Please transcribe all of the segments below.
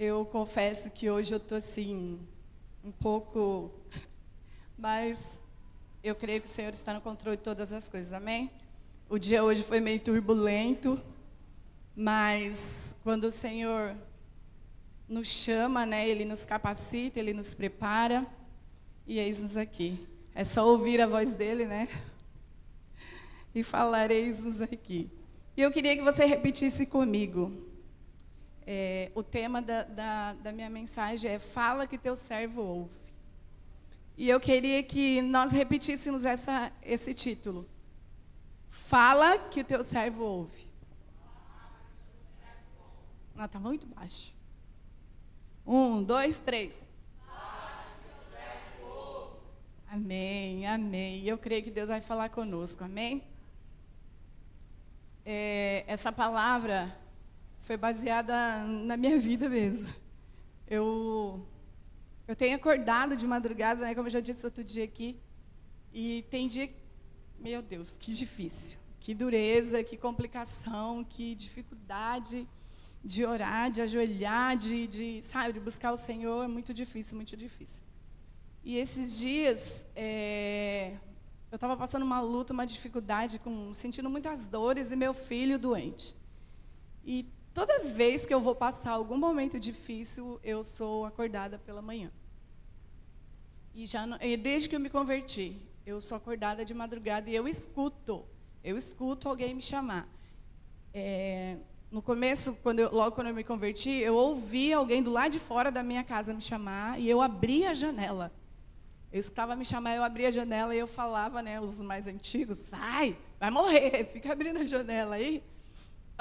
Eu confesso que hoje eu estou assim, um pouco, mas eu creio que o Senhor está no controle de todas as coisas, amém? O dia hoje foi meio turbulento, mas quando o Senhor nos chama, né, Ele nos capacita, Ele nos prepara, e eis-nos aqui. É só ouvir a voz dEle, né? E falar, eis-nos aqui. E eu queria que você repetisse comigo. O tema da minha mensagem é Fala que teu servo ouve. E eu queria que nós repetíssemos esse título. Fala que o teu servo ouve. Ah, está muito baixo. 1, 2, 3. Fala que teu servo ouve. Amém, amém. E eu creio que Deus vai falar conosco, amém? Essa palavra foi baseada na minha vida mesmo. Eu tenho acordado de madrugada, né, como eu já disse outro dia aqui, e tem dia, meu Deus, que difícil, que dureza, que complicação, que dificuldade de orar, de ajoelhar, de buscar o Senhor, é muito difícil, muito difícil. E esses dias, eu estava passando uma luta, uma dificuldade, sentindo muitas dores e meu filho doente. E toda vez que eu vou passar algum momento difícil, eu sou acordada pela manhã. E desde que eu me converti, eu sou acordada de madrugada e eu escuto alguém me chamar. No começo, logo quando eu me converti, eu ouvi alguém do lado de fora da minha casa me chamar e eu abri a janela. Eu escutava me chamar, eu abria a janela e eu falava, né, os mais antigos, vai morrer, fica abrindo a janela aí.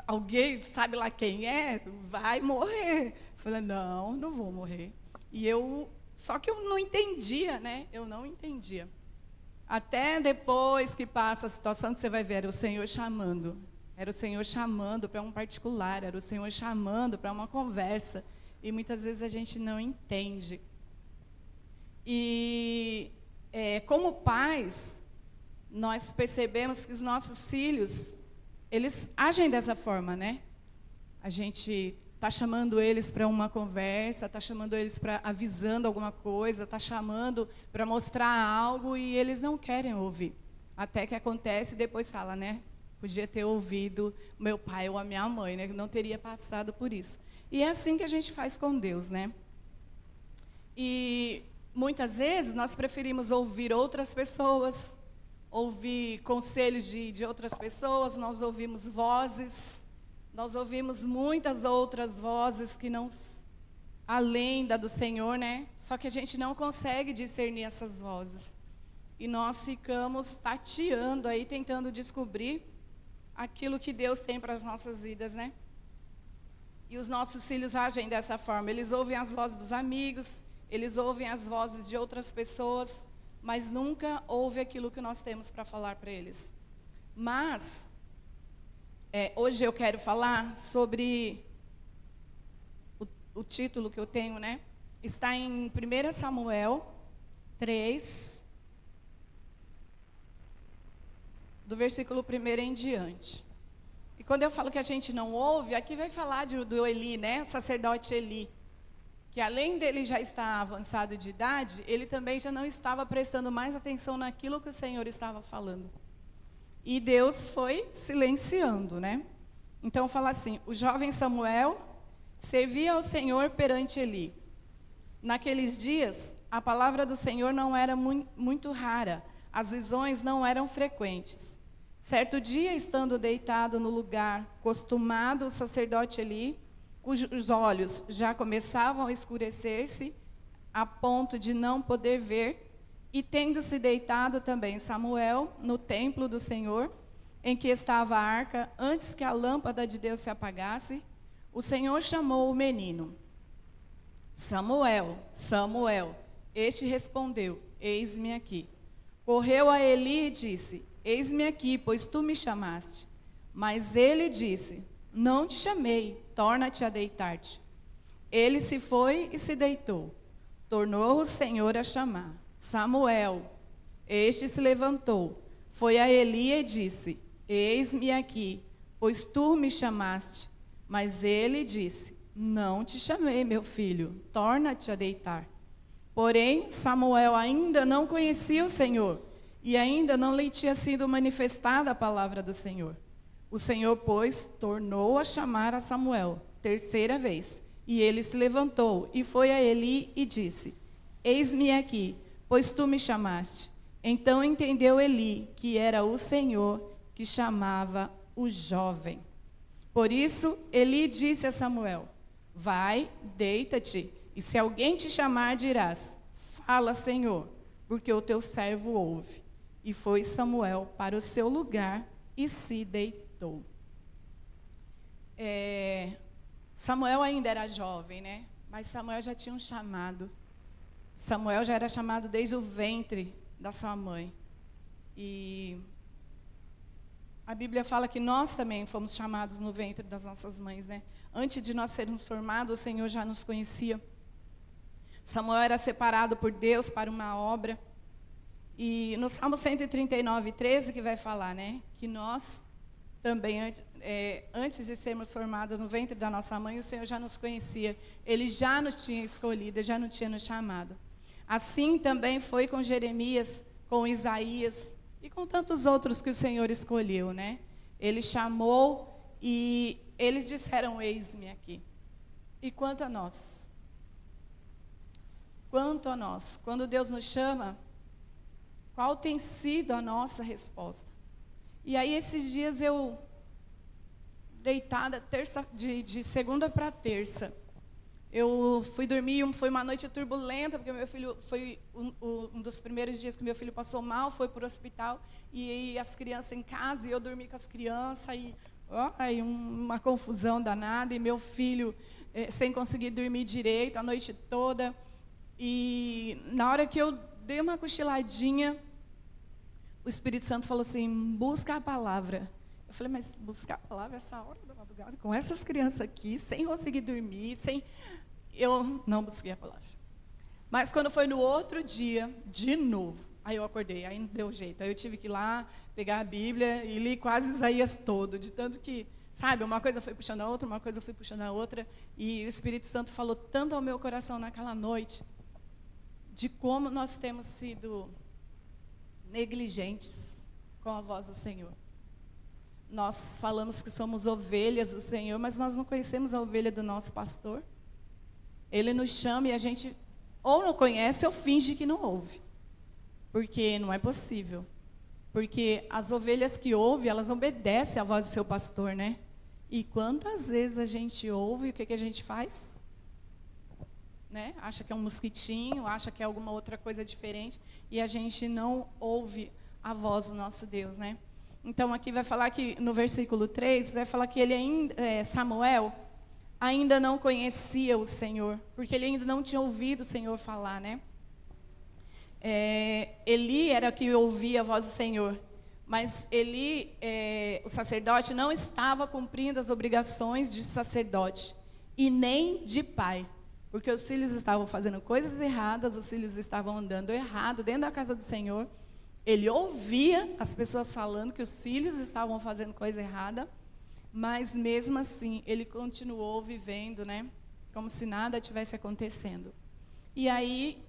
Alguém, sabe lá quem é, vai morrer. Eu falei, não vou morrer. Só que eu não entendia, né? Eu não entendia. Até depois que passa a situação que você vai ver, era o Senhor chamando. Era o Senhor chamando para um particular, era o Senhor chamando para uma conversa. E muitas vezes a gente não entende. E como pais, nós percebemos que os nossos filhos, eles agem dessa forma, né? A gente está chamando eles para uma conversa, está chamando eles para avisando alguma coisa, está chamando para mostrar algo e eles não querem ouvir. Até que acontece e depois fala, né? Podia ter ouvido o meu pai ou a minha mãe, né? Não teria passado por isso. E é assim que a gente faz com Deus, né? E muitas vezes nós preferimos ouvir outras pessoas, ouvir conselhos de outras pessoas, nós ouvimos vozes, nós ouvimos muitas outras vozes que não, além da do Senhor, né? Só que a gente não consegue discernir essas vozes. E nós ficamos tateando aí, tentando descobrir aquilo que Deus tem para as nossas vidas, né? E os nossos filhos agem dessa forma, eles ouvem as vozes dos amigos, eles ouvem as vozes de outras pessoas, mas nunca ouve aquilo que nós temos para falar para eles. Mas, hoje eu quero falar sobre o título que eu tenho, né? Está em 1 Samuel 3, do versículo 1 em diante. E quando eu falo que a gente não ouve, aqui vai falar do Eli, né? O sacerdote Eli. Que além dele já estar avançado de idade, ele também já não estava prestando mais atenção naquilo que o Senhor estava falando. E Deus foi silenciando, né? Então fala assim, o jovem Samuel servia ao Senhor perante Eli. Naqueles dias, a palavra do Senhor não era muito rara, as visões não eram frequentes. Certo dia, estando deitado no lugar costumado, o sacerdote Eli, cujos olhos já começavam a escurecer-se, a ponto de não poder ver, e tendo-se deitado também Samuel no templo do Senhor, em que estava a arca, antes que a lâmpada de Deus se apagasse, o Senhor chamou o menino. Samuel, Samuel. Este respondeu, eis-me aqui. Correu a Eli e disse, eis-me aqui, pois tu me chamaste. Mas ele disse, não te chamei, torna-te a deitar-te. Ele se foi e se deitou. Tornou o Senhor a chamar. Samuel. Este se levantou, foi a Eli e disse, eis-me aqui, pois tu me chamaste. Mas ele disse, não te chamei, meu filho, torna-te a deitar. Porém, Samuel ainda não conhecia o Senhor, e ainda não lhe tinha sido manifestada a palavra do Senhor. O Senhor, pois, tornou a chamar a Samuel, terceira vez. E ele se levantou e foi a Eli e disse: Eis-me aqui, pois tu me chamaste. Então entendeu Eli que era o Senhor que chamava o jovem. Por isso, Eli disse a Samuel: Vai, deita-te, e se alguém te chamar, dirás: Fala, Senhor, porque o teu servo ouve. E foi Samuel para o seu lugar e se deitou. Samuel ainda era jovem, né? Mas Samuel já tinha um chamado. Samuel já era chamado desde o ventre da sua mãe. E a Bíblia fala que nós também fomos chamados no ventre das nossas mães, né? Antes de nós sermos formados, o Senhor já nos conhecia. Samuel era separado por Deus para uma obra. E no Salmo 139, 13, que vai falar, né? Que nós também, antes de sermos formados no ventre da nossa mãe, o Senhor já nos conhecia. Ele já nos tinha escolhido, já nos tinha nos chamado. Assim também foi com Jeremias, com Isaías e com tantos outros que o Senhor escolheu, né? Ele chamou e eles disseram: Eis-me aqui. E quanto a nós? Quanto a nós? Quando Deus nos chama, qual tem sido a nossa resposta? E aí, esses dias eu, deitada, de segunda para terça, eu fui dormir, foi uma noite turbulenta, porque meu filho, foi um dos primeiros dias que meu filho passou mal, foi para o hospital, e as crianças em casa, e eu dormi com as crianças, e aí uma confusão danada, e meu filho sem conseguir dormir direito a noite toda. E na hora que eu dei uma cochiladinha, o Espírito Santo falou assim: busca a palavra. Eu falei: mas buscar a palavra essa hora da madrugada, com essas crianças aqui, sem conseguir dormir, eu não busquei a palavra. Mas quando foi no outro dia, de novo, aí eu acordei, aí não deu jeito. Aí eu tive que ir lá, pegar a Bíblia e li quase Isaías todo, de tanto que, sabe, uma coisa foi puxando a outra, uma coisa foi puxando a outra, e o Espírito Santo falou tanto ao meu coração naquela noite, de como nós temos sido negligentes com a voz do Senhor. Nós falamos que somos ovelhas do Senhor, mas nós não conhecemos a ovelha do nosso pastor. Ele nos chama e a gente ou não conhece ou finge que não ouve. Porque não é possível. Porque as ovelhas que ouvem, elas obedecem à voz do seu pastor, né? E quantas vezes a gente ouve, o que a gente faz? Né? Acha que é um mosquitinho, acha que é alguma outra coisa diferente, e a gente não ouve a voz do nosso Deus, né? Então aqui vai falar que no versículo 3, vai falar que ele ainda, Samuel ainda não conhecia o Senhor, porque ele ainda não tinha ouvido o Senhor falar, né? Eli era o que ouvia a voz do Senhor, mas Eli, o sacerdote, não estava cumprindo as obrigações de sacerdote e nem de pai. Porque os filhos estavam fazendo coisas erradas, os filhos estavam andando errado dentro da casa do Senhor. Ele ouvia as pessoas falando que os filhos estavam fazendo coisa errada, mas mesmo assim, ele continuou vivendo, né, como se nada tivesse acontecendo. E aí,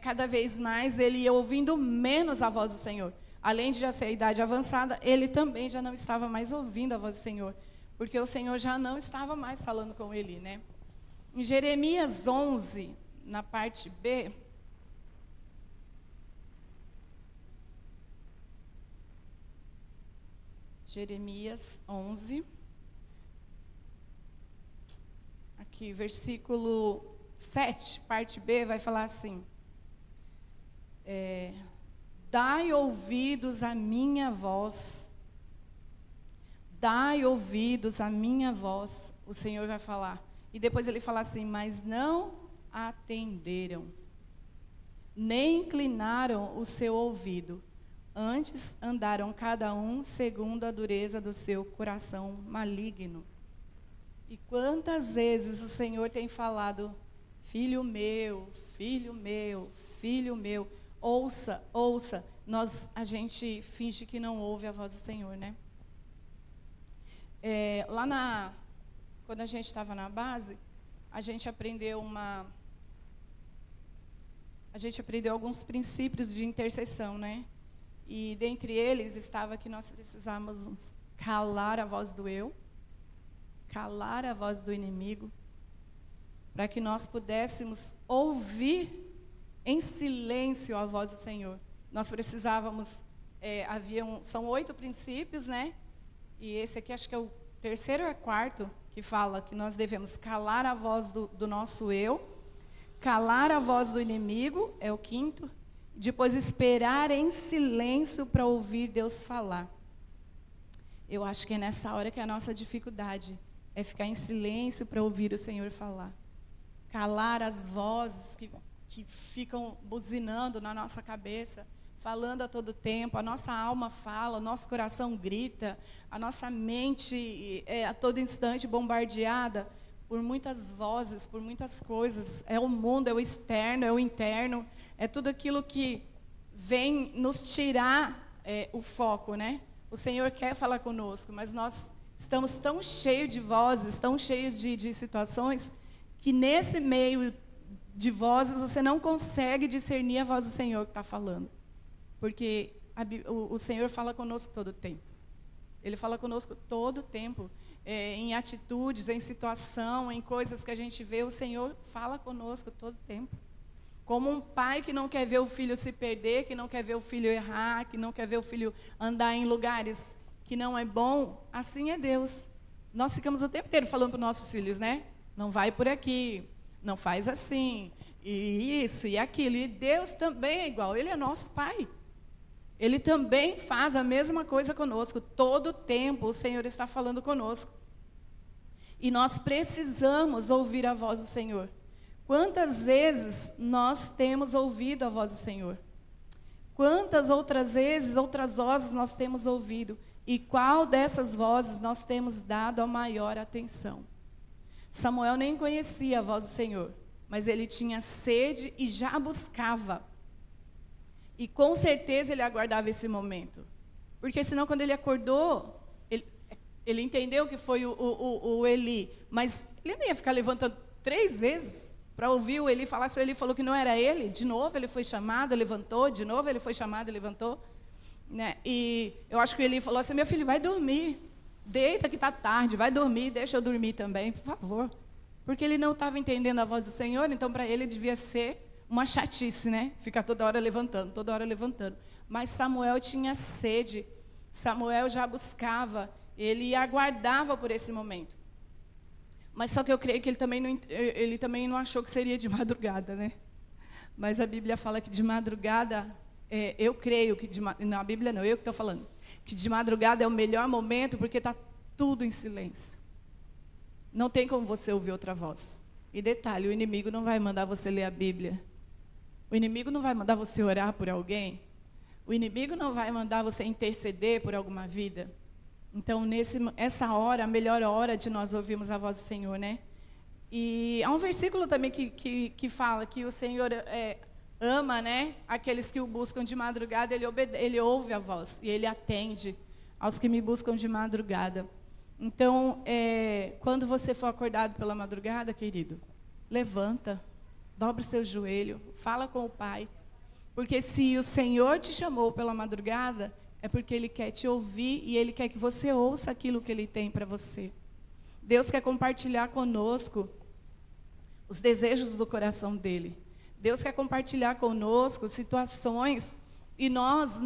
cada vez mais, ele ia ouvindo menos a voz do Senhor. Além de já ser a idade avançada, ele também já não estava mais ouvindo a voz do Senhor, porque o Senhor já não estava mais falando com ele, né? Em Jeremias 11, na parte B, Jeremias 11, aqui, versículo 7, parte B, vai falar assim: dai ouvidos à minha voz, dai ouvidos à minha voz, o Senhor vai falar. E depois ele fala assim: mas não atenderam, nem inclinaram o seu ouvido. Antes andaram cada um segundo a dureza do seu coração maligno. E quantas vezes o Senhor tem falado: filho meu, filho meu, filho meu, ouça, ouça. A gente finge que não ouve a voz do Senhor, né? Quando a gente estava na base, a gente aprendeu alguns princípios de intercessão, né? E dentre eles estava que nós precisávamos calar a voz do eu, calar a voz do inimigo, para que nós pudéssemos ouvir em silêncio a voz do Senhor. Nós precisávamos, são 8 princípios, né? E esse aqui acho que é o terceiro ou é quarto, que fala que nós devemos calar a voz do nosso eu, calar a voz do inimigo, é o quinto, depois esperar em silêncio para ouvir Deus falar. Eu acho que é nessa hora que a nossa dificuldade é ficar em silêncio para ouvir o Senhor falar. Calar as vozes que ficam buzinando na nossa cabeça, falando a todo tempo, a nossa alma fala, o nosso coração grita, a nossa mente é a todo instante bombardeada por muitas vozes, por muitas coisas. É o mundo, é o externo, é o interno, é tudo aquilo que vem nos tirar o foco, né? O Senhor quer falar conosco, mas nós estamos tão cheios de vozes, tão cheios de situações, que nesse meio de vozes você não consegue discernir a voz do Senhor que está falando. Porque o Senhor fala conosco todo o tempo. Ele fala conosco todo o tempo. Em atitudes, em situação, em coisas que a gente vê, o Senhor fala conosco todo o tempo. Como um pai que não quer ver o filho se perder, que não quer ver o filho errar, que não quer ver o filho andar em lugares que não é bom, assim é Deus. Nós ficamos o tempo inteiro falando para os nossos filhos, né? Não vai por aqui, não faz assim, e isso e aquilo. E Deus também é igual, Ele é nosso Pai. Ele também faz a mesma coisa conosco. Todo o tempo o Senhor está falando conosco. E nós precisamos ouvir a voz do Senhor. Quantas vezes nós temos ouvido a voz do Senhor? Quantas outras vezes, outras vozes nós temos ouvido? E qual dessas vozes nós temos dado a maior atenção? Samuel nem conhecia a voz do Senhor, mas ele tinha sede e já buscava. E com certeza ele aguardava esse momento. Porque senão quando ele acordou, ele entendeu que foi o Eli, mas ele não ia ficar levantando 3 vezes para ouvir o Eli falar. Se o Eli falou que não era ele, de novo ele foi chamado, levantou, de novo ele foi chamado e levantou. Né? E eu acho que o Eli falou assim: meu filho, vai dormir, deita que está tarde, vai dormir, deixa eu dormir também, por favor. Porque ele não estava entendendo a voz do Senhor, então para ele devia ser uma chatice, né? Ficar toda hora levantando, toda hora levantando. Mas Samuel tinha sede, Samuel já buscava, ele aguardava por esse momento. Mas só que eu creio que ele também não achou que seria de madrugada, né? Mas a Bíblia fala que de madrugada, eu creio que, não, a Bíblia não, eu que estou falando, que de madrugada é o melhor momento porque está tudo em silêncio. Não tem como você ouvir outra voz. E detalhe, o inimigo não vai mandar você ler a Bíblia. O inimigo não vai mandar você orar por alguém. O inimigo não vai mandar você interceder por alguma vida. Então, essa hora, a melhor hora de nós ouvirmos a voz do Senhor, né? E há um versículo também que fala que o Senhor ama, né? Aqueles que o buscam de madrugada, ele ouve a voz e ele atende aos que me buscam de madrugada. Então, quando você for acordado pela madrugada, querido, levanta, dobra o seu joelho, fala com o Pai. Porque se o Senhor te chamou pela madrugada, é porque Ele quer te ouvir e Ele quer que você ouça aquilo que Ele tem para você. Deus quer compartilhar conosco os desejos do coração dEle. Deus quer compartilhar conosco situações e nós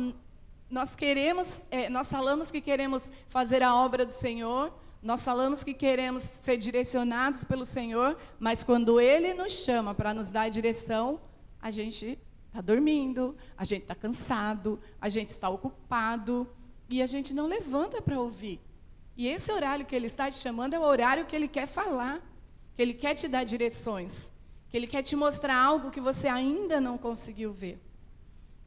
queremos, nós falamos que queremos fazer a obra do Senhor, nós falamos que queremos ser direcionados pelo Senhor, mas quando Ele nos chama para nos dar a direção, a gente está dormindo, a gente está cansado, a gente está ocupado, e a gente não levanta para ouvir. E esse horário que Ele está te chamando é o horário que Ele quer falar, que Ele quer te dar direções, que Ele quer te mostrar algo que você ainda não conseguiu ver.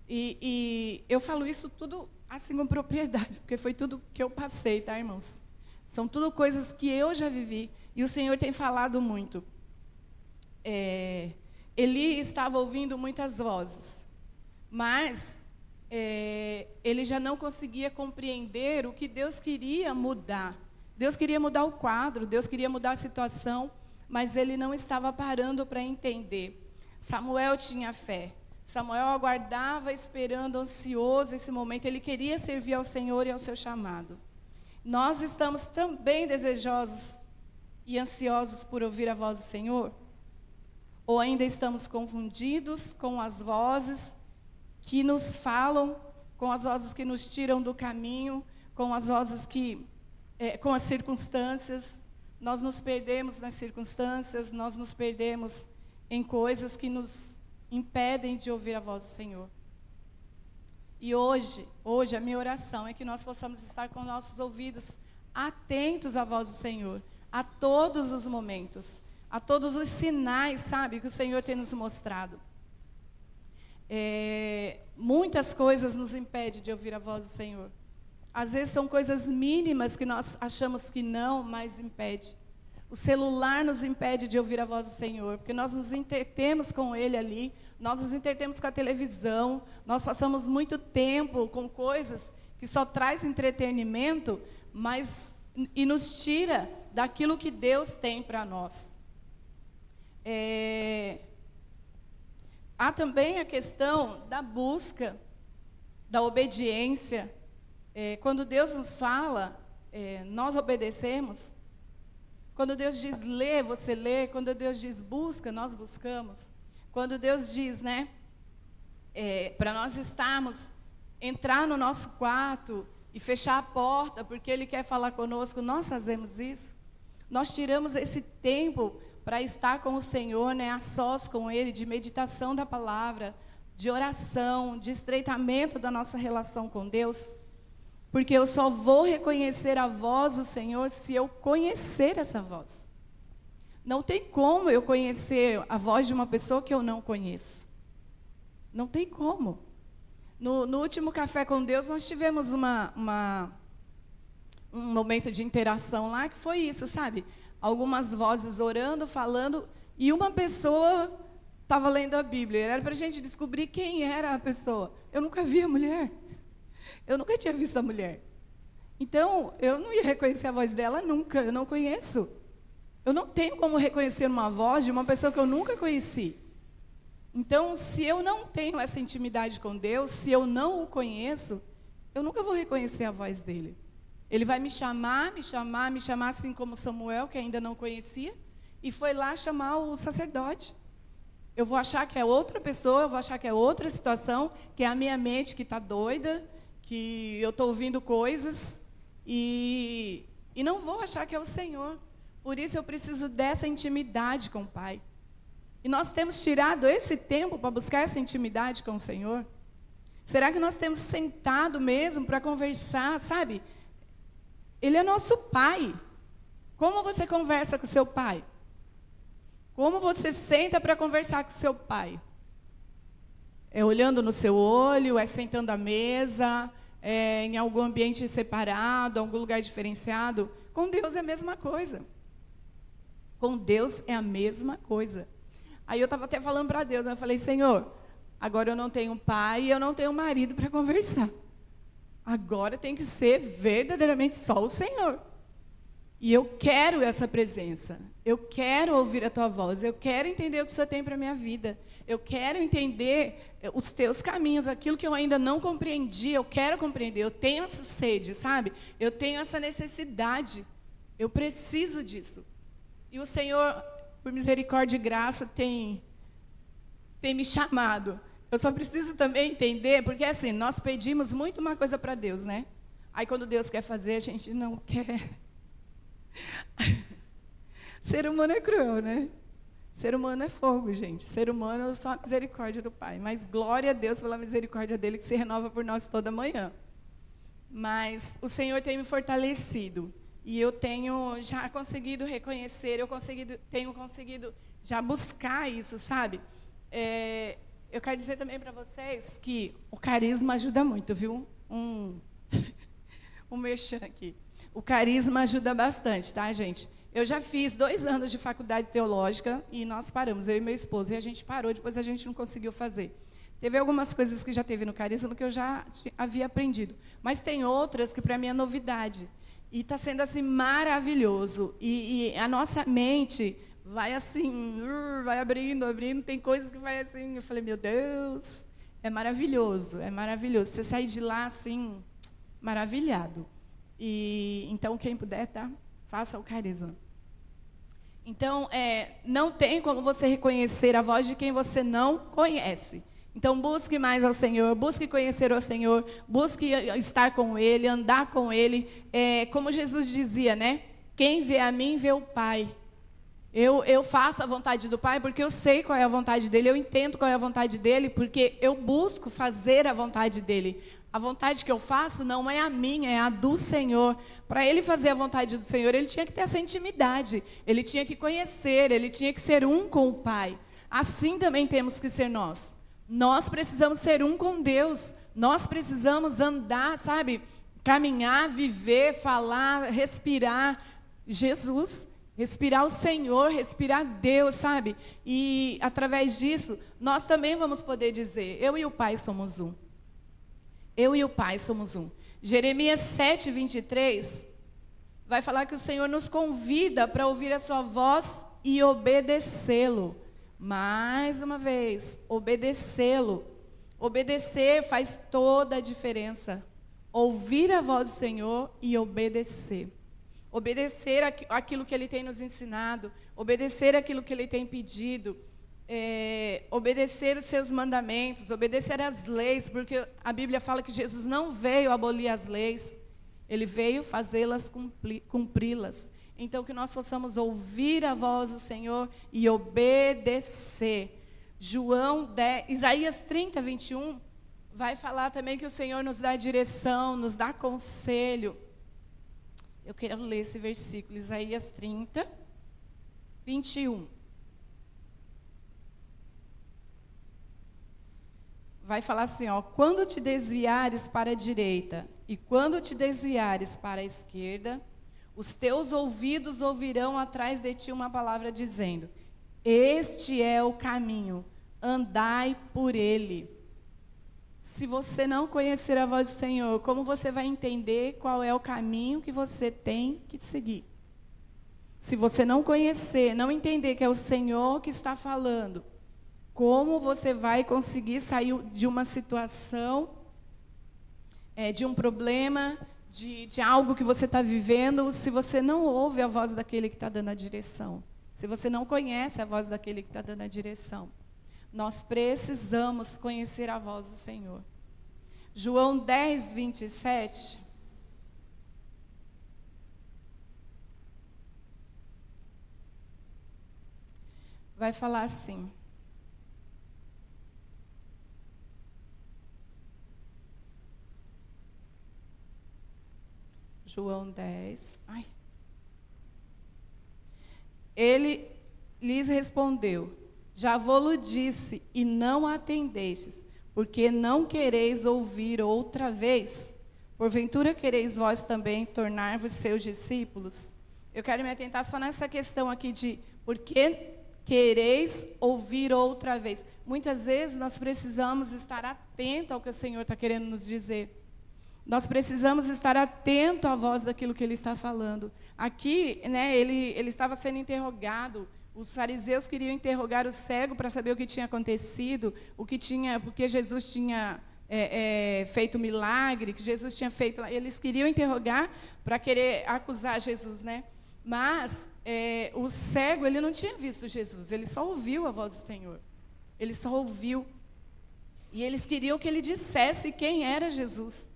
E eu falo isso tudo assim com propriedade, porque foi tudo que eu passei, tá, irmãos? São tudo coisas que eu já vivi, e o Senhor tem falado muito. Eli estava ouvindo muitas vozes, mas ele já não conseguia compreender o que Deus queria mudar. Deus queria mudar o quadro, Deus queria mudar a situação. mas ele não estava parando para entender. Samuel tinha fé. Samuel aguardava, esperando, ansioso esse momento. Ele queria servir ao Senhor e ao seu chamado. Nós estamos também desejosos e ansiosos por ouvir a voz do Senhor? Ou ainda estamos confundidos com as vozes que nos falam, com as vozes que nos tiram do caminho, com as vozes com as circunstâncias? Nós nos perdemos nas circunstâncias, nós nos perdemos em coisas que nos impedem de ouvir a voz do Senhor. E hoje a minha oração é que nós possamos estar com nossos ouvidos atentos à voz do Senhor, a todos os momentos, a todos os sinais, sabe, que o Senhor tem nos mostrado. Muitas coisas nos impedem de ouvir a voz do Senhor. Às vezes são coisas mínimas que nós achamos que não, mas impede. O celular nos impede de ouvir a voz do Senhor, porque nós nos entretemos com ele ali, nós nos entretemos com a televisão, nós passamos muito tempo com coisas que só traz entretenimento, e nos tira daquilo que Deus tem para nós. Há também a questão da busca, da obediência. Quando Deus nos fala, nós obedecemos. Quando Deus diz lê, você lê. Quando Deus diz busca, nós buscamos. Quando Deus diz, para nós entrar no nosso quarto e fechar a porta, porque Ele quer falar conosco, nós fazemos isso. Nós tiramos esse tempo para estar com o Senhor, a sós com Ele, de meditação da palavra, de oração, de estreitamento da nossa relação com Deus. Porque eu só vou reconhecer a voz do Senhor se eu conhecer essa voz. Não tem como eu conhecer a voz de uma pessoa que eu não conheço. Não tem como. No último Café com Deus, nós tivemos um momento de interação lá, que foi isso, sabe? Algumas vozes orando, falando, e uma pessoa estava lendo a Bíblia. Era para a gente descobrir quem era a pessoa. Eu nunca vi a mulher. Eu nunca tinha visto a mulher. Então, eu não ia reconhecer a voz dela nunca, eu não conheço. Eu não tenho como reconhecer uma voz de uma pessoa que eu nunca conheci. Então, se eu não tenho essa intimidade com Deus, se eu não o conheço, eu nunca vou reconhecer a voz dele. Ele vai me chamar assim como Samuel, que ainda não conhecia, e foi lá chamar o sacerdote. Eu vou achar que é outra pessoa, eu vou achar que é outra situação, que é a minha mente que está doida, que eu estou ouvindo coisas, e não vou achar que é o Senhor. Por isso eu preciso dessa intimidade com o Pai. E nós temos tirado esse tempo para buscar essa intimidade com o Senhor? Será que nós temos sentado mesmo para conversar, sabe? Ele é nosso Pai. Como você conversa com o seu Pai? Como você senta para conversar com o seu Pai? É olhando no seu olho, é sentando à mesa, é em algum ambiente separado, algum lugar diferenciado? Com Deus é a mesma coisa. Com Deus é a mesma coisa. Aí eu estava até falando para Deus, eu falei, Senhor, agora eu não tenho pai e eu não tenho marido para conversar. Agora tem que ser verdadeiramente só o Senhor. E eu quero essa presença. Eu quero ouvir a tua voz. Eu quero entender o que o Senhor tem para a minha vida. Eu quero entender os teus caminhos, aquilo que eu ainda não compreendi. Eu quero compreender. Eu tenho essa sede, sabe? Eu tenho essa necessidade. Eu preciso disso. E o Senhor, por misericórdia e graça, tem me chamado. Eu só preciso também entender, porque assim, nós pedimos muito uma coisa para Deus, né? Aí quando Deus quer fazer, a gente não quer. Ser humano é cruel, né? Ser humano é fogo, gente. Ser humano é só a misericórdia do Pai. Mas glória a Deus pela misericórdia dele, que se renova por nós toda manhã. Mas o Senhor tem me fortalecido. E eu tenho já conseguido reconhecer, tenho conseguido já buscar isso, sabe? Eu quero dizer também para vocês que o carisma ajuda muito, viu? Um merchan aqui. O carisma ajuda bastante, tá, gente? Eu já fiz 2 anos de faculdade teológica e nós paramos, eu e meu esposo, e a gente parou, depois a gente não conseguiu fazer. Teve algumas coisas que já teve no carisma que eu já havia aprendido, mas tem outras que para mim é novidade. E está sendo assim maravilhoso. E a nossa mente vai assim, vai abrindo, abrindo, tem coisas que vai assim. Eu falei, meu Deus, é maravilhoso, é maravilhoso. Você sair de lá assim, maravilhado. E então, quem puder, tá? Faça o carisma. Então, não tem como você reconhecer a voz de quem você não conhece. Então, busque mais ao Senhor, busque conhecer o Senhor, busque estar com Ele, andar com Ele. Como Jesus dizia, né? Quem vê a mim, vê o Pai. Eu faço a vontade do Pai porque eu sei qual é a vontade dEle, eu entendo qual é a vontade dEle, porque eu busco fazer a vontade dEle. A vontade que eu faço não é a minha, é a do Senhor. Para Ele fazer a vontade do Senhor, Ele tinha que ter essa intimidade, Ele tinha que conhecer, Ele tinha que ser um com o Pai. Assim também temos que ser nós. Nós precisamos ser um com Deus, nós precisamos andar, sabe? Caminhar, viver, falar, respirar Jesus. Respirar o Senhor, respirar Deus, sabe? E através disso, nós também vamos poder dizer, eu e o Pai somos um. Eu e o Pai somos um. Jeremias 7, 23, vai falar que o Senhor nos convida para ouvir a sua voz e obedecê-lo. Mais uma vez, obedecê-lo. Obedecer faz toda a diferença. Ouvir a voz do Senhor e obedecer. Obedecer aquilo que Ele tem nos ensinado, obedecer aquilo que Ele tem pedido, obedecer os seus mandamentos, obedecer as leis, porque a Bíblia fala que Jesus não veio abolir as leis, Ele veio fazê-las cumpri-las. Então, que nós possamos ouvir a voz do Senhor e obedecer. Isaías 30, 21, vai falar também que o Senhor nos dá direção, nos dá conselho. Eu quero ler esse versículo, Isaías 30, 21. Vai falar assim, ó, quando te desviares para a direita e quando te desviares para a esquerda, os teus ouvidos ouvirão atrás de ti uma palavra dizendo, este é o caminho, andai por ele. Se você não conhecer a voz do Senhor, como você vai entender qual é o caminho que você tem que seguir? Se você não conhecer, não entender que é o Senhor que está falando, como você vai conseguir sair de uma situação, de um problema, de algo que você está vivendo, se você não ouve a voz daquele que está dando a direção? Se você não conhece a voz daquele que está dando a direção? Nós precisamos conhecer a voz do Senhor. João 10, 27. Vai falar assim. João 10. Ai. Ele lhes respondeu, já vô-lo disse, e não atendestes, porque não quereis ouvir outra vez? Porventura quereis vós também tornar-vos seus discípulos? Eu quero me atentar só nessa questão aqui de, por que quereis ouvir outra vez? Muitas vezes nós precisamos estar atentos ao que o Senhor está querendo nos dizer. Nós precisamos estar atentos à voz daquilo que Ele está falando. Aqui, né, ele estava sendo interrogado. Os fariseus queriam interrogar o cego para saber o que tinha acontecido, porque Jesus tinha feito milagre, que Jesus tinha feito. Eles queriam interrogar para querer acusar Jesus, né? Mas o cego, ele não tinha visto Jesus, ele só ouviu a voz do Senhor. Ele só ouviu. E eles queriam que ele dissesse quem era Jesus.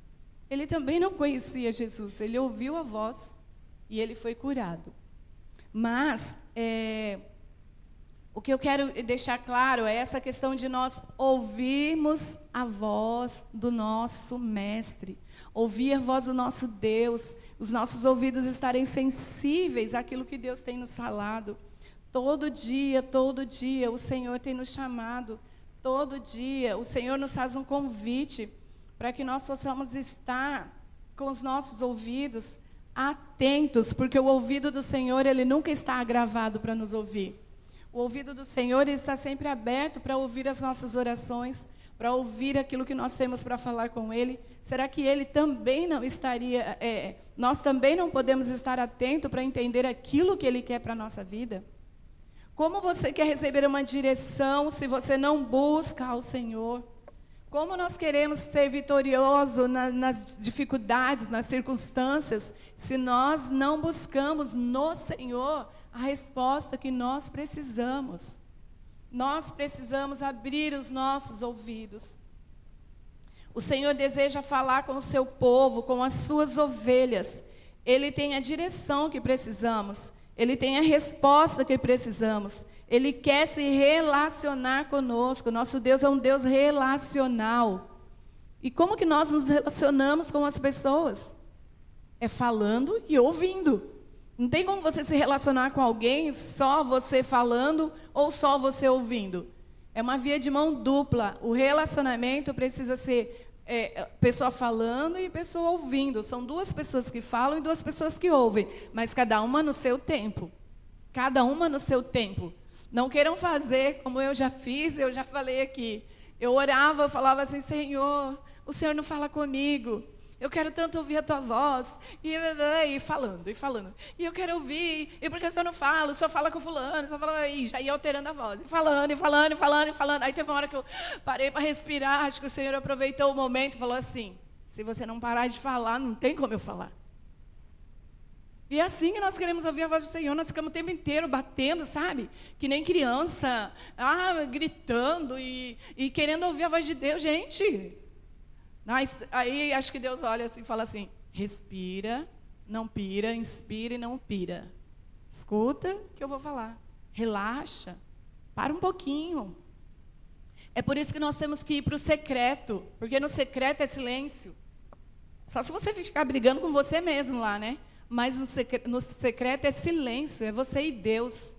Ele também não conhecia Jesus, ele ouviu a voz e ele foi curado. Mas o que eu quero deixar claro é essa questão de nós ouvirmos a voz do nosso Mestre, ouvir a voz do nosso Deus, os nossos ouvidos estarem sensíveis àquilo que Deus tem nos falado. Todo dia, o Senhor tem nos chamado, todo dia, o Senhor nos faz um convite para que nós possamos estar com os nossos ouvidos atentos, porque o ouvido do Senhor, ele nunca está agravado para nos ouvir. O ouvido do Senhor, ele está sempre aberto para ouvir as nossas orações, para ouvir aquilo que nós temos para falar com Ele. Será que Ele também não estaria, nós também não podemos estar atentos para entender aquilo que Ele quer para a nossa vida? Como você quer receber uma direção se você não busca ao Senhor? Como nós queremos ser vitoriosos nas dificuldades, nas circunstâncias, se nós não buscamos no Senhor a resposta que nós precisamos? Nós precisamos abrir os nossos ouvidos. O Senhor deseja falar com o seu povo, com as suas ovelhas. Ele tem a direção que precisamos. Ele tem a resposta que precisamos. Ele quer se relacionar conosco. Nosso Deus é um Deus relacional. E como que nós nos relacionamos com as pessoas? É falando e ouvindo. Não tem como você se relacionar com alguém só você falando ou só você ouvindo. É uma via de mão dupla. O relacionamento precisa ser pessoa falando e pessoa ouvindo. São duas pessoas que falam e duas pessoas que ouvem, mas cada uma no seu tempo. Cada uma no seu tempo. Não queiram fazer como eu já fiz, eu já falei aqui. Eu orava, eu falava assim, Senhor, o Senhor não fala comigo. Eu quero tanto ouvir a tua voz. E falando, e falando. E eu quero ouvir, e porque o Senhor não fala, o Senhor fala com fulano, o Senhor fala, e já ia alterando a voz. E falando, e falando, e falando, e falando. Aí teve uma hora que eu parei para respirar, acho que o Senhor aproveitou o momento e falou assim, se você não parar de falar, não tem como eu falar. E é assim que nós queremos ouvir a voz do Senhor, nós ficamos o tempo inteiro batendo, sabe? Que nem criança, gritando e querendo ouvir a voz de Deus, gente. Aí acho que Deus olha assim e fala assim, respira, não pira, inspira e não pira. Escuta que eu vou falar. Relaxa, para um pouquinho. É por isso que nós temos que ir para o secreto, porque no secreto é silêncio. Só se você ficar brigando com você mesmo lá, né? Mas no secreto é silêncio, é você e Deus.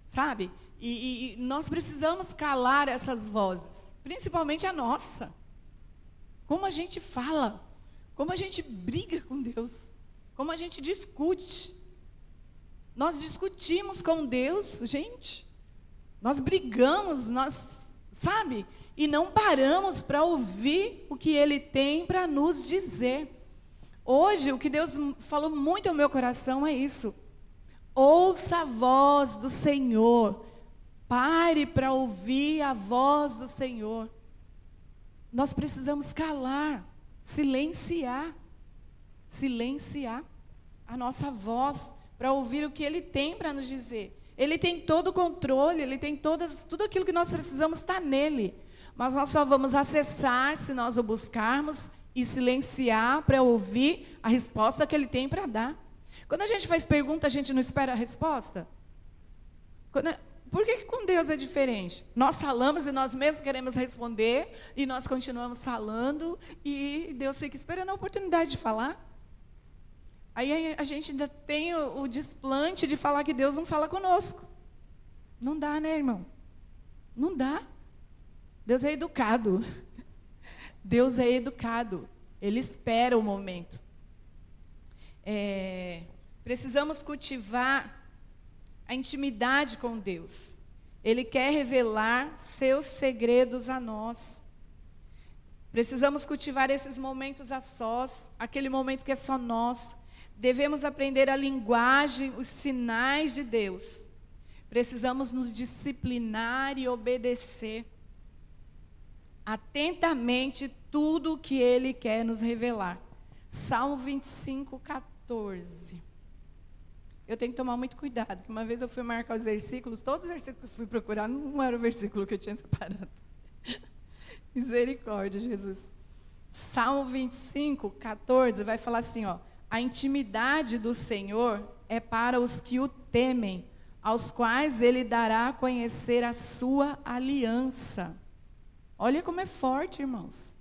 Sabe? E nós precisamos calar essas vozes, principalmente a nossa. Como a gente fala, como a gente briga com Deus, como a gente discute. Nós discutimos com Deus, gente. Nós brigamos, sabe? E não paramos para ouvir o que Ele tem para nos dizer. Hoje, o que Deus falou muito ao meu coração é isso. Ouça a voz do Senhor. Pare para ouvir a voz do Senhor. Nós precisamos calar, silenciar a nossa voz para ouvir o que Ele tem para nos dizer. Ele tem todo o controle, Ele tem tudo aquilo que nós precisamos está nele. Mas nós só vamos acessar se nós o buscarmos e silenciar para ouvir a resposta que Ele tem para dar. Quando a gente faz pergunta, a gente não espera a resposta? Por que com Deus é diferente? Nós falamos e nós mesmos queremos responder, e nós continuamos falando, e Deus fica esperando a oportunidade de falar. Aí a gente ainda tem o desplante de falar que Deus não fala conosco. Não dá, né, irmão? Não dá. Deus é educado. Deus é educado. Ele espera o momento. Precisamos cultivar a intimidade com Deus. Ele quer revelar seus segredos a nós. Precisamos cultivar esses momentos a sós, aquele momento que é só nosso. Devemos aprender a linguagem, os sinais de Deus. Precisamos nos disciplinar e obedecer atentamente tudo o que Ele quer nos revelar. Salmo 25, 14. Eu tenho que tomar muito cuidado, porque uma vez eu fui marcar os versículos, todos os versículos que eu fui procurar, não era o versículo que eu tinha separado. Misericórdia, Jesus. Salmo 25, 14, vai falar assim, ó, a intimidade do Senhor é para os que o temem, aos quais Ele dará a conhecer a sua aliança. Olha como é forte, irmãos.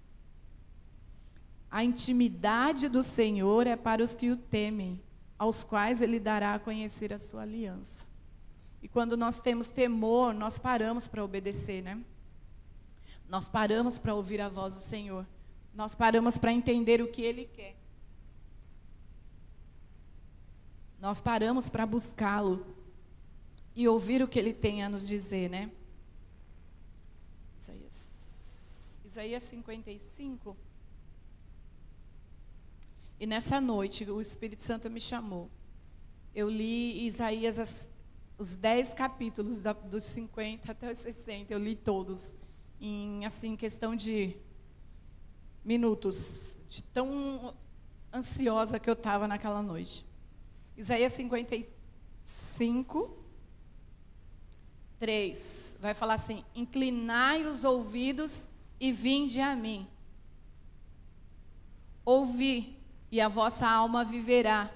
A intimidade do Senhor é para os que o temem, aos quais Ele dará a conhecer a sua aliança. E quando nós temos temor, nós paramos para obedecer, né? Nós paramos para ouvir a voz do Senhor. Nós paramos para entender o que Ele quer. Nós paramos para buscá-lo e ouvir o que Ele tem a nos dizer, né? Isaías 55. E nessa noite, o Espírito Santo me chamou. Eu li Isaías os 10 capítulos dos 50 até os 60, eu li todos em assim questão de minutos, de tão ansiosa que eu estava naquela noite. Isaías 55, 3, vai falar assim: inclinai os ouvidos e vinde a mim. Ouvi, e a vossa alma viverá,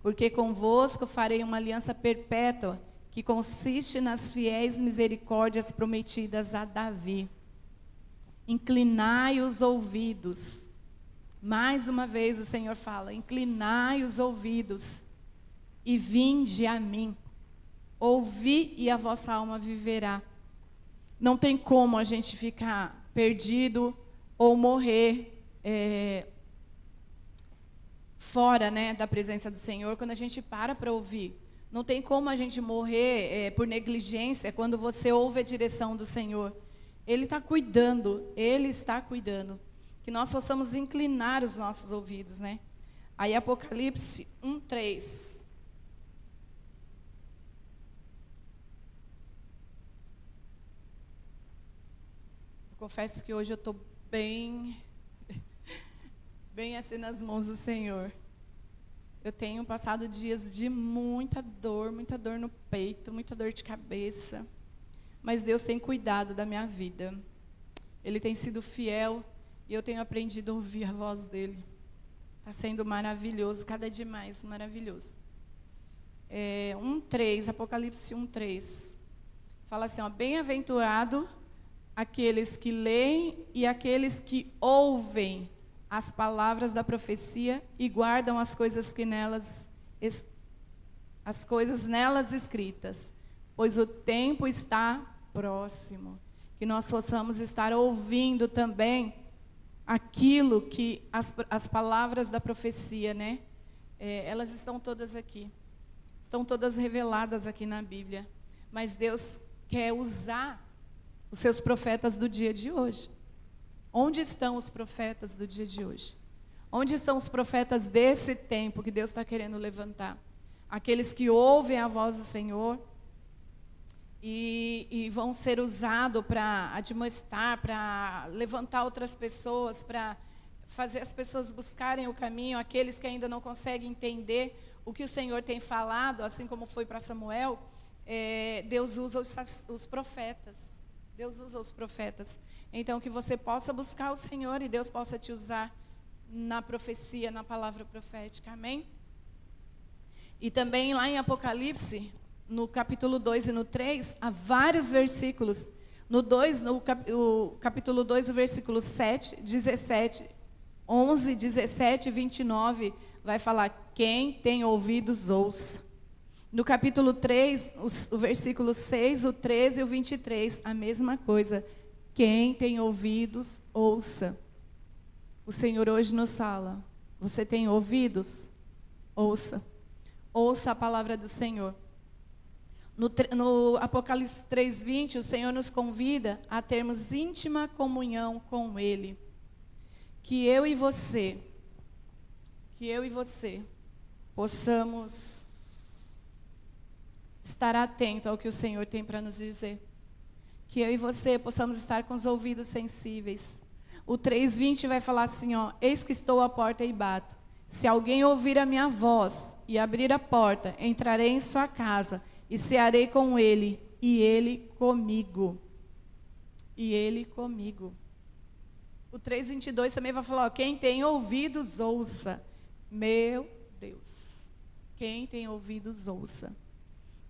porque convosco farei uma aliança perpétua, que consiste nas fiéis misericórdias prometidas a Davi. Inclinai os ouvidos. Mais uma vez o Senhor fala: inclinai os ouvidos e vinde a mim. Ouvi e a vossa alma viverá. Não tem como a gente ficar perdido ou morrer fora, né, da presença do Senhor quando a gente para ouvir. Não tem como a gente morrer por negligência quando você ouve a direção do Senhor. Ele está cuidando, Ele está cuidando. Que nós possamos inclinar os nossos ouvidos, né? Aí Apocalipse 1:3. Eu confesso que hoje eu estou bem assim nas mãos do Senhor. Eu tenho passado dias de muita dor no peito, muita dor de cabeça. Mas Deus tem cuidado da minha vida. Ele tem sido fiel e eu tenho aprendido a ouvir a voz dele. Está sendo maravilhoso, cada dia mais maravilhoso. 1:3, Apocalipse 1:3. Fala assim, ó: bem-aventurado aqueles que leem e aqueles que ouvem as palavras da profecia e guardam as coisas nelas escritas, pois o tempo está próximo. Que nós possamos estar ouvindo também aquilo que as palavras da profecia, né? Elas estão todas aqui, estão todas reveladas aqui na Bíblia, mas Deus quer usar os seus profetas do dia de hoje. Onde estão os profetas do dia de hoje? Onde estão os profetas desse tempo que Deus está querendo levantar? Aqueles que ouvem a voz do Senhor e vão ser usados para admoestar, para levantar outras pessoas, para fazer as pessoas buscarem o caminho, aqueles que ainda não conseguem entender o que o Senhor tem falado, assim como foi para Samuel. Deus usa os profetas. Deus usa os profetas. Então, que você possa buscar o Senhor e Deus possa te usar na profecia, na palavra profética. Amém? E também lá em Apocalipse, no capítulo 2 e no 3, há vários versículos. No capítulo 2, o versículo 7, 17, 11, 17 e 29, vai falar: quem tem ouvidos, ouça. No capítulo 3, o versículo 6, o 13 e o 23, a mesma coisa. Quem tem ouvidos, ouça. O Senhor hoje nos fala: você tem ouvidos? Ouça. Ouça a palavra do Senhor. No Apocalipse 3:20, o Senhor nos convida a termos íntima comunhão com Ele. Que eu e você possamos estar atento ao que o Senhor tem para nos dizer. Que eu e você possamos estar com os ouvidos sensíveis. O 3:20 vai falar assim, ó: eis que estou à porta e bato. Se alguém ouvir a minha voz e abrir a porta, entrarei em sua casa e cearei com ele, e ele comigo. E ele comigo. O 3:22 também vai falar, ó: quem tem ouvidos, ouça. Meu Deus. Quem tem ouvidos, ouça.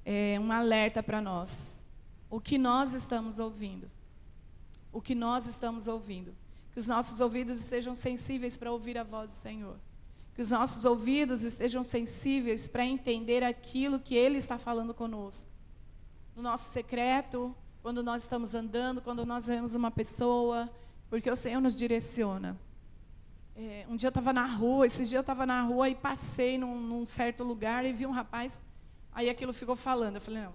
É um alerta para nós. O que nós estamos ouvindo? O que nós estamos ouvindo? Que os nossos ouvidos estejam sensíveis para ouvir a voz do Senhor. Que os nossos ouvidos estejam sensíveis para entender aquilo que Ele está falando conosco. No nosso secreto, quando nós estamos andando, quando nós vemos uma pessoa, porque o Senhor nos direciona. Um dia eu estava na rua, esses dias eu estava na rua e passei num certo lugar e vi um rapaz, aí aquilo ficou falando. Eu falei, não,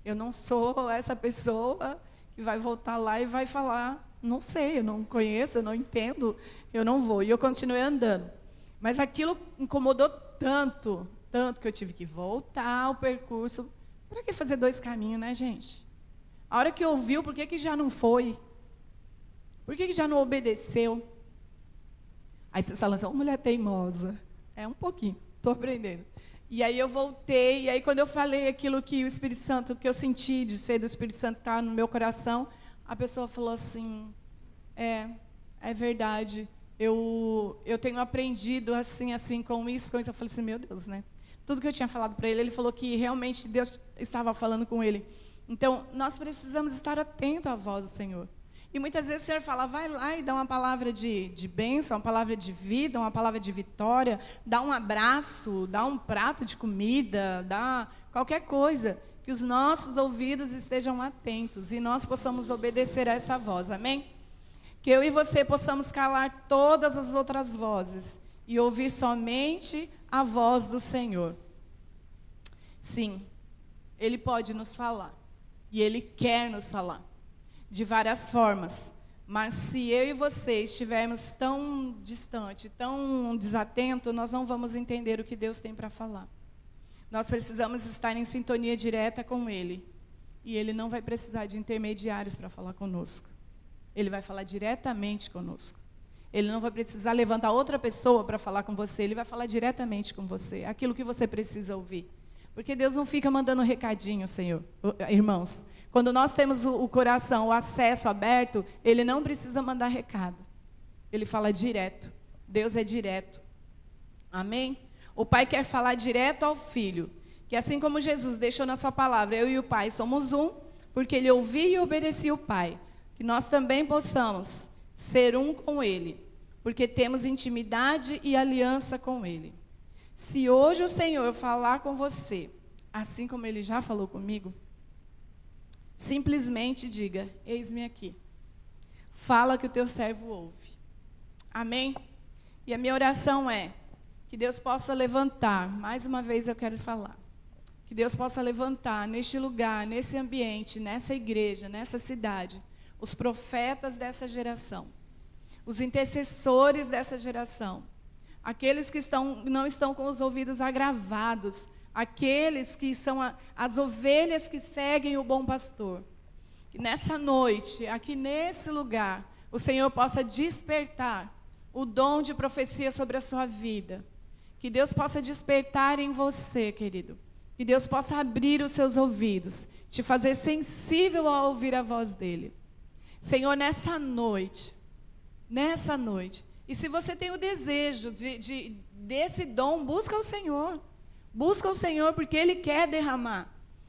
eu não sou essa pessoa que vai voltar lá e vai falar, não sei, eu não conheço, eu não entendo, eu não vou. E eu continuei andando. Mas aquilo incomodou tanto que eu tive que voltar ao percurso Para que fazer 2 caminhos, né, gente? A hora que ouviu, por que já não foi? Por que já não obedeceu? Aí você fala assim, mulher teimosa. É um pouquinho, estou aprendendo. E aí eu voltei, e aí quando eu falei aquilo que o Espírito Santo, que eu senti de ser do Espírito Santo, está no meu coração, a pessoa falou assim, é verdade, eu tenho aprendido assim com isso, com isso. Eu falei assim, meu Deus, né? Tudo que eu tinha falado para ele falou que realmente Deus estava falando com ele. Então, nós precisamos estar atentos à voz do Senhor. E muitas vezes o Senhor fala, vai lá e dá uma palavra de bênção, uma palavra de vida, uma palavra de vitória, dá um abraço, dá um prato de comida, dá qualquer coisa, que os nossos ouvidos estejam atentos e nós possamos obedecer a essa voz, amém? Que eu e você possamos calar todas as outras vozes e ouvir somente a voz do Senhor. Sim, Ele pode nos falar e Ele quer nos falar. De várias formas, mas se eu e você estivermos tão distante, tão desatento, nós não vamos entender o que Deus tem para falar. Nós precisamos estar em sintonia direta com Ele, e Ele não vai precisar de intermediários para falar conosco. Ele vai falar diretamente conosco. Ele não vai precisar levantar outra pessoa para falar com você, Ele vai falar diretamente com você, aquilo que você precisa ouvir. Porque Deus não fica mandando recadinho, Senhor, irmãos. Quando nós temos o coração, o acesso aberto, Ele não precisa mandar recado. Ele fala direto. Deus é direto. Amém? O Pai quer falar direto ao Filho. Que assim como Jesus deixou na sua palavra, eu e o Pai somos um, porque Ele ouvia e obedecia o Pai. Que nós também possamos ser um com Ele, porque temos intimidade e aliança com Ele. Se hoje o Senhor falar com você, assim como Ele já falou comigo, simplesmente diga, eis-me aqui. Fala que o teu servo ouve. Amém? E a minha oração é que Deus possa levantar, mais uma vez eu quero falar, que Deus possa levantar neste lugar, nesse ambiente, nessa igreja, nessa cidade, os profetas dessa geração, os intercessores dessa geração, aqueles que não estão com os ouvidos agravados, aqueles que são as ovelhas que seguem o bom pastor. Que nessa noite, aqui nesse lugar, o Senhor possa despertar o dom de profecia sobre a sua vida. Que Deus possa despertar em você, querido. Que Deus possa abrir os seus ouvidos, te fazer sensível a ouvir a voz dEle. Senhor, nessa noite, e se você tem o desejo desse dom, busca o Senhor. Busca o Senhor porque Ele quer derramar.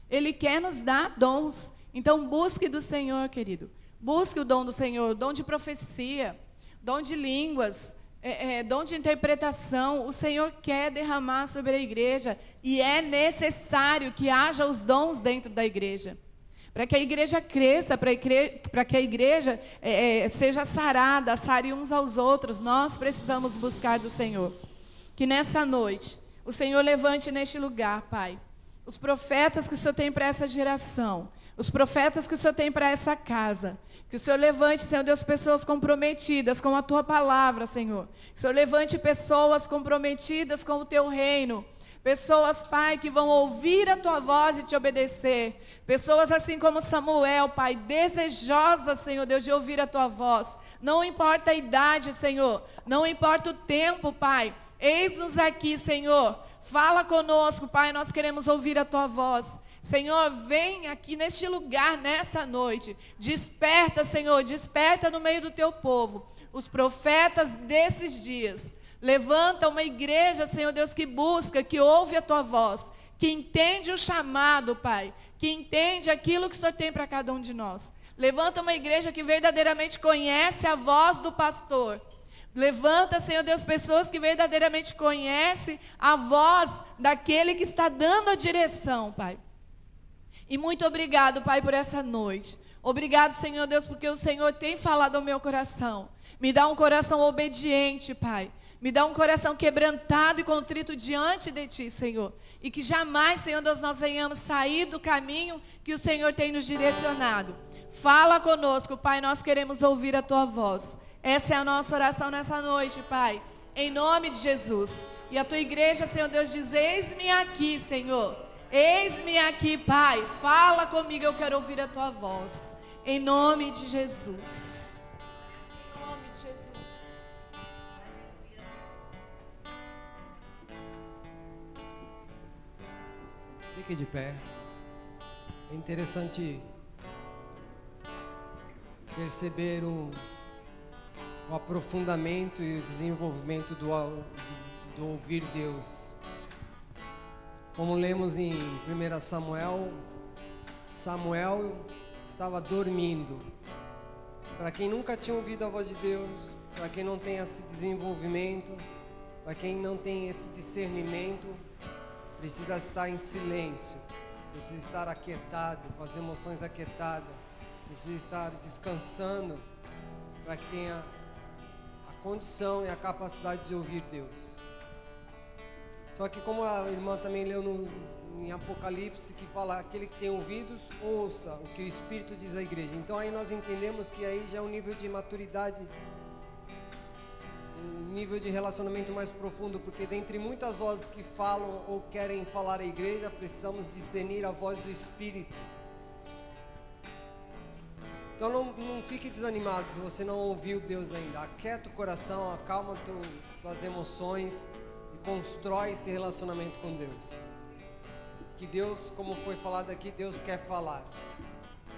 Ele quer nos dar dons. Então busque do Senhor, querido. Busque o dom do Senhor, o dom de profecia, dom de línguas, dom de interpretação. O Senhor quer derramar sobre a igreja. E é necessário que haja os dons dentro da igreja. Para que a igreja cresça, para que a igreja seja sarada, sare uns aos outros. Nós precisamos buscar do Senhor. Que nessa noite o Senhor levante neste lugar, Pai, os profetas que o Senhor tem para essa geração, os profetas que o Senhor tem para essa casa. Que o Senhor levante, Senhor Deus, pessoas comprometidas com a Tua palavra, Senhor. Que o Senhor levante pessoas comprometidas com o Teu reino. Pessoas, Pai, que vão ouvir a Tua voz e te obedecer. Pessoas assim como Samuel, Pai, desejosas, Senhor Deus, de ouvir a Tua voz. Não importa a idade, Senhor. Não importa o tempo, Pai. Eis-nos aqui, Senhor. Fala conosco, Pai, nós queremos ouvir a Tua voz. Senhor, vem aqui neste lugar, nessa noite. Desperta, Senhor, desperta no meio do Teu povo. Os profetas desses dias. Levanta uma igreja, Senhor Deus, que busca, que ouve a Tua voz. Que entende o chamado, Pai. Que entende aquilo que o Senhor tem para cada um de nós. Levanta uma igreja que verdadeiramente conhece a voz do pastor. Levanta, Senhor Deus, pessoas que verdadeiramente conhecem a voz daquele que está dando a direção, Pai. E muito obrigado, Pai, por essa noite. Obrigado, Senhor Deus, porque o Senhor tem falado ao meu coração. Me dá um coração obediente, Pai. Me dá um coração quebrantado e contrito diante de Ti, Senhor. E que jamais, Senhor Deus, nós venhamos sair do caminho que o Senhor tem nos direcionado. Fala conosco, Pai, nós queremos ouvir a Tua voz. Essa é a nossa oração nessa noite, Pai, em nome de Jesus. E a Tua igreja, Senhor Deus, diz, eis-me aqui, Senhor. Eis-me aqui, Pai. Fala comigo, eu quero ouvir a tua voz. Em nome de Jesus. Em nome de Jesus. Fique de pé. É interessante perceber o aprofundamento e o desenvolvimento do ouvir Deus. Como lemos em 1 Samuel, Samuel estava dormindo. Para quem nunca tinha ouvido a voz de Deus, para quem não tem esse desenvolvimento, para quem não tem esse discernimento, precisa estar em silêncio, precisa estar aquietado, com as emoções aquietadas, precisa estar descansando, para que tenha a condição e a capacidade de ouvir Deus. Só que como a irmã também leu em Apocalipse, que fala, aquele que tem ouvidos, ouça o que o Espírito diz à igreja. Então aí nós entendemos que aí já é um nível de maturidade, um nível de relacionamento mais profundo, porque dentre muitas vozes que falam ou querem falar à igreja, precisamos discernir a voz do Espírito. Então não fique desanimado se você não ouviu Deus ainda. Aquieta o coração, acalma tuas emoções e constrói esse relacionamento com Deus. Que Deus, como foi falado aqui, Deus quer falar.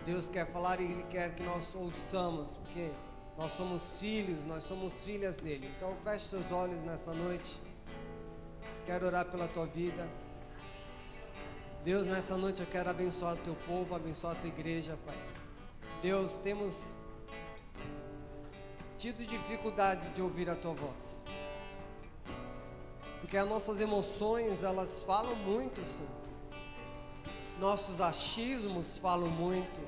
Deus quer falar e Ele quer que nós ouçamos, porque nós somos filhos, nós somos filhas dEle. Então feche seus olhos nessa noite. Quero orar pela tua vida. Deus, nessa noite eu quero abençoar o teu povo, abençoar a tua igreja, Pai. Deus, temos tido dificuldade de ouvir a tua voz, porque as nossas emoções, elas falam muito, Senhor. Nossos achismos falam muito,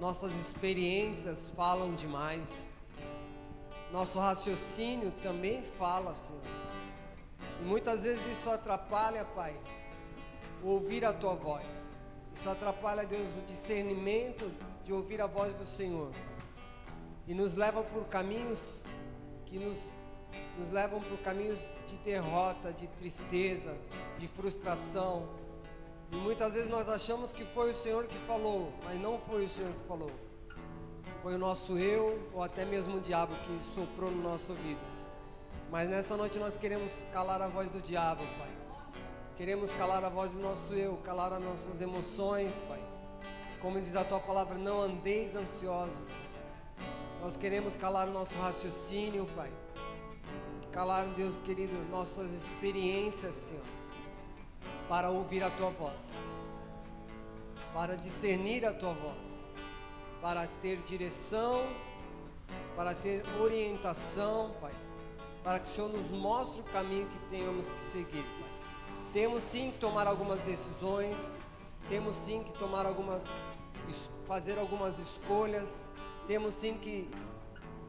nossas experiências falam demais, nosso raciocínio também fala, Senhor. E muitas vezes isso atrapalha, Pai, ouvir a tua voz. Isso atrapalha, Deus, o discernimento de ouvir a voz do Senhor, e nos leva por caminhos que nos levam por caminhos de derrota, de tristeza, de frustração. E muitas vezes nós achamos que foi o Senhor que falou, mas não foi o Senhor que falou. Foi o nosso eu, ou até mesmo o diabo que soprou no nosso ouvido. Mas nessa noite nós queremos calar a voz do diabo, Pai. Queremos calar a voz do nosso eu, calar as nossas emoções, Pai. Como diz a tua palavra, não andeis ansiosos. Nós queremos calar o nosso raciocínio, Pai. Calar, Deus querido, nossas experiências, Senhor, para ouvir a tua voz, para discernir a tua voz, para ter direção, para ter orientação, Pai, para que o Senhor nos mostre o caminho que tenhamos que seguir, Pai. Temos sim que tomar algumas decisões, temos sim que fazer algumas escolhas, temos sim que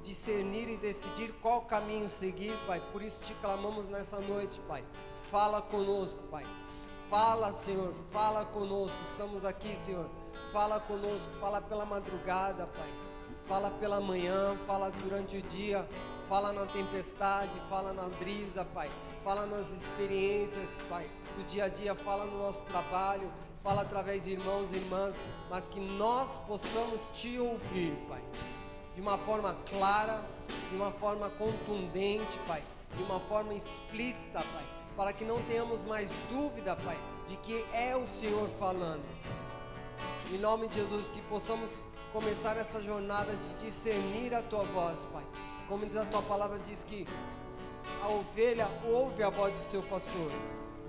discernir e decidir qual caminho seguir, Pai. Por isso te clamamos nessa noite, Pai. Fala conosco, Pai. Fala, Senhor, fala conosco. Estamos aqui, Senhor. Fala conosco, fala pela madrugada, Pai. Fala pela manhã, fala durante o dia, fala na tempestade, fala na brisa, Pai. Fala nas experiências, Pai, do dia a dia, fala no nosso trabalho, fala através de irmãos e irmãs, mas que nós possamos te ouvir, Pai, de uma forma clara, de uma forma contundente, Pai, de uma forma explícita, Pai, para que não tenhamos mais dúvida, Pai, de que é o Senhor falando. Em nome de Jesus, que possamos começar essa jornada de discernir a tua voz, Pai. Como diz a tua palavra, diz que a ovelha ouve a voz do seu pastor.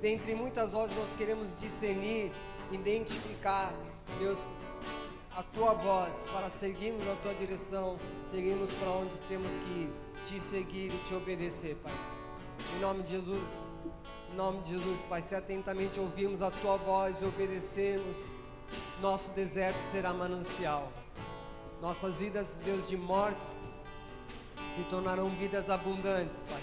Dentre muitas vozes nós queremos discernir, identificar, Deus, a tua voz, para seguirmos a tua direção, seguirmos para onde temos que ir, te seguir e te obedecer, Pai. Em nome de Jesus, Pai, se atentamente ouvirmos a tua voz e obedecermos, nosso deserto será manancial. Nossas vidas, Deus, de mortes se tornarão vidas abundantes, Pai.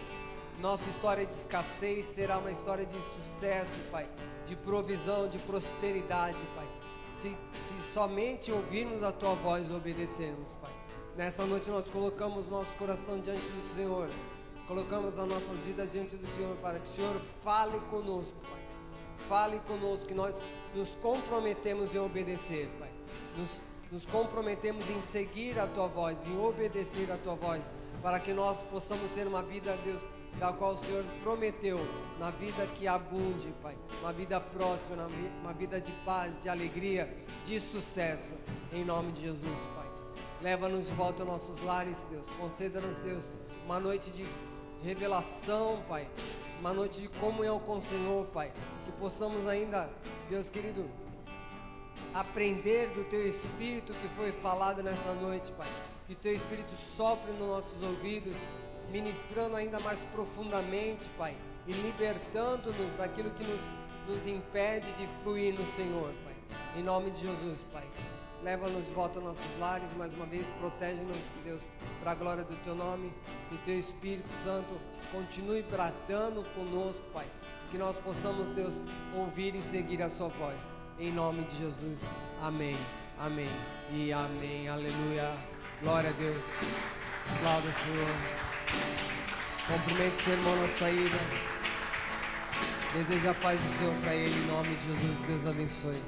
Nossa história de escassez será uma história de sucesso, Pai, de provisão, de prosperidade, Pai. Se somente ouvirmos a tua voz e obedecermos, Pai. Nessa noite nós colocamos nosso coração diante do Senhor, colocamos as nossas vidas diante do Senhor, para que o Senhor fale conosco, Pai. Fale conosco, que nós nos comprometemos em obedecer, Pai. Nos comprometemos em seguir a Tua voz, em obedecer a Tua voz, para que nós possamos ter uma vida, Deus, da qual o Senhor prometeu, na vida que abunde, Pai, uma vida próspera, uma vida de paz, de alegria, de sucesso, em nome de Jesus, Pai. Leva-nos de volta aos nossos lares, Deus, conceda-nos, Deus, uma noite de revelação, Pai, uma noite de comunhão com o Senhor, Pai, que possamos ainda, Deus querido, aprender do Teu Espírito que foi falado nessa noite, Pai, que Teu Espírito sopre nos nossos ouvidos, ministrando ainda mais profundamente, Pai, e libertando-nos daquilo que nos impede de fluir no Senhor, Pai. Em nome de Jesus, Pai. Leva-nos de volta aos nossos lares, mais uma vez, protege-nos, Deus, para a glória do Teu nome, que Teu Espírito Santo continue bradando conosco, Pai, que nós possamos, Deus, ouvir e seguir a Sua voz. Em nome de Jesus, amém, amém e amém, aleluia, glória a Deus, aplauda o Senhor. Cumprimente o seu irmão na saída. Deseja a paz do Senhor para ele, em nome de Jesus. Deus abençoe.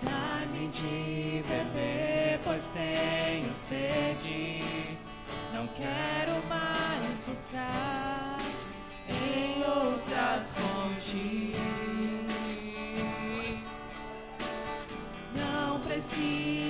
Dá-me de beber, pois tenho sede. Não quero mais buscar em outras fontes. Não preciso